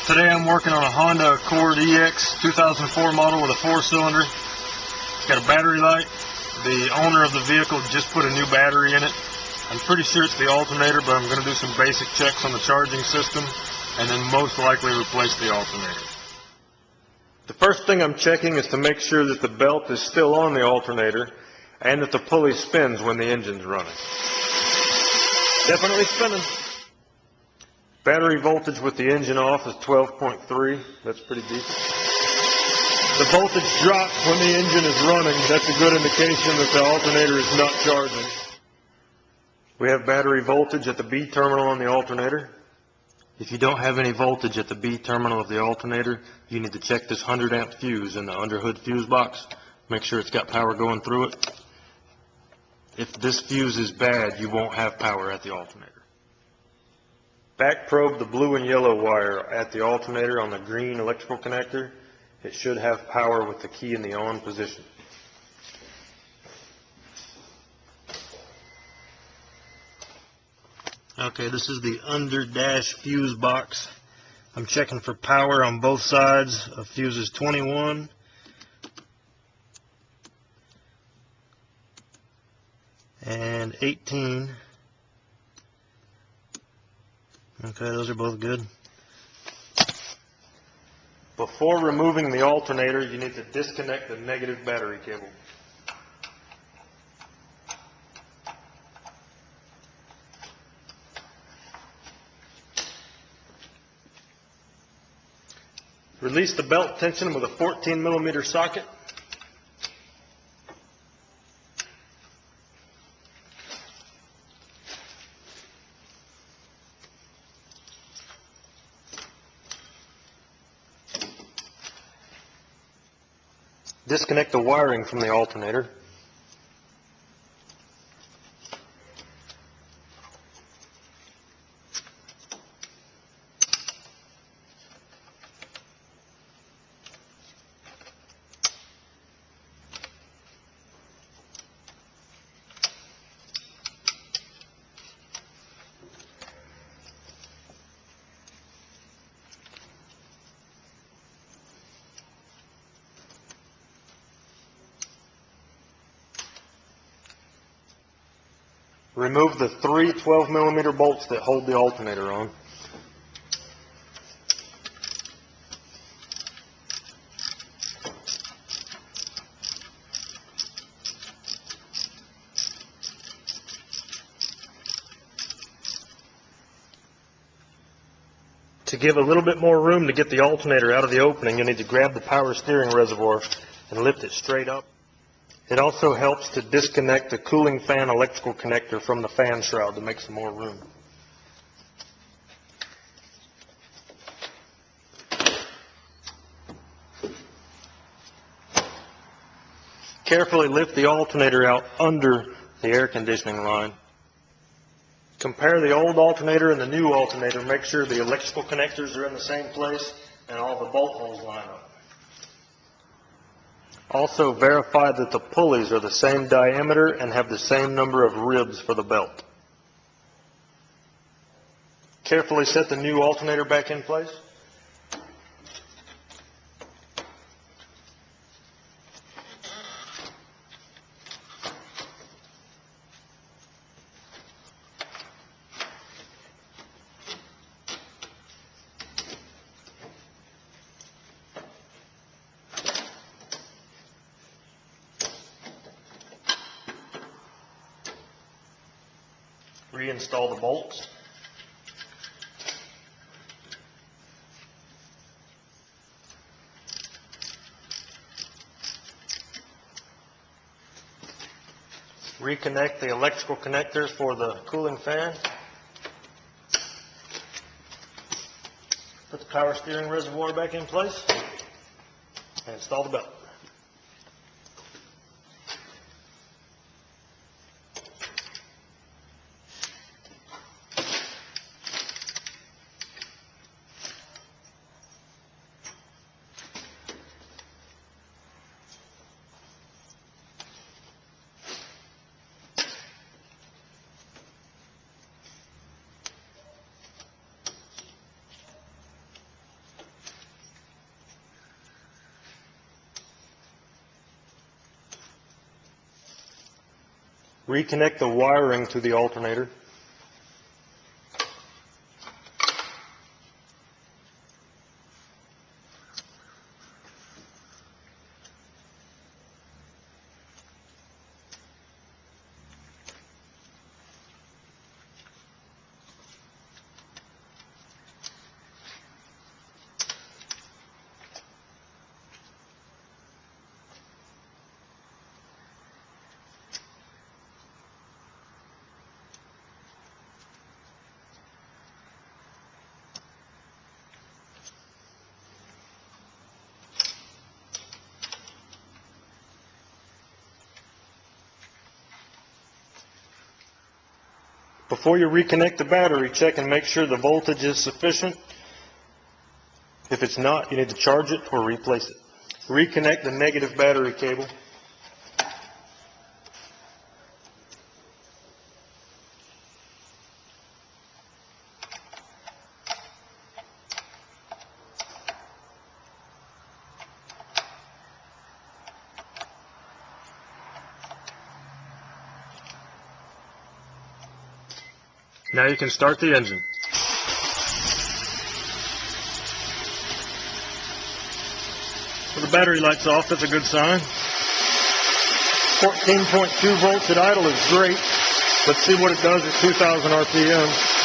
Today I'm working on a Honda Accord EX 2004 model with a 4-cylinder. It's got a battery light. The owner of the vehicle just put a new battery in it. I'm pretty sure it's the alternator, but I'm going to do some basic checks on the charging system and then most likely replace the alternator. The first thing I'm checking is to make sure that the belt is still on the alternator and that the pulley spins when the engine's running. Definitely spinning. Battery voltage with the engine off is 12.3. That's pretty decent. The voltage drops when the engine is running. That's a good indication that the alternator is not charging. We have battery voltage at the B terminal on the alternator. If you don't have any voltage at the B terminal of the alternator, you need to check this 100 amp fuse in the underhood fuse box. Make sure it's got power going through it. If this fuse is bad, you won't have power at the alternator. Back probe the blue and yellow wire at the alternator on the green electrical connector. It should have power with the key in the on position. Okay, this is the under dash fuse box. I'm checking for power on both sides of fuses 21 and 18. Okay, those are both good. Before removing the alternator, you need to disconnect the negative battery cable. Release the belt tension with a 14mm socket. Disconnect the wiring from the alternator. Remove the 3 12mm bolts that hold the alternator on. To give a little bit more room to get the alternator out of the opening, you need to grab the power steering reservoir and lift it straight up. It also helps to disconnect the cooling fan electrical connector from the fan shroud to make some more room. Carefully lift the alternator out under the air conditioning line. Compare the old alternator and the new alternator. Make sure the electrical connectors are in the same place and all the bolt holes line up. Also verify that the pulleys are the same diameter and have the same number of ribs for the belt. Carefully set the new alternator back in place. Reinstall the bolts. Reconnect the electrical connectors for the cooling fan. Put the power steering reservoir back in place and install the belt. Reconnect the wiring to the alternator. Before you reconnect the battery, check and make sure the voltage is sufficient. If it's not, you need to charge it or replace it. Reconnect the negative battery cable. Now you can start the engine. Well, the battery light's off, that's a good sign. 14.2 volts at idle is great. Let's see what it does at 2,000 RPM.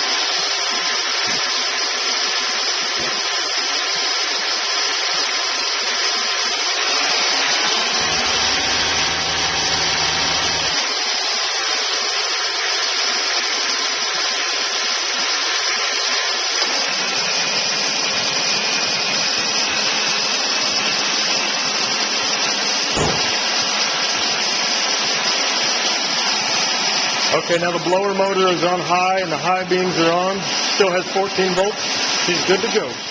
Okay, now the blower motor is on high and the high beams are on. Still has 14 volts. She's good to go.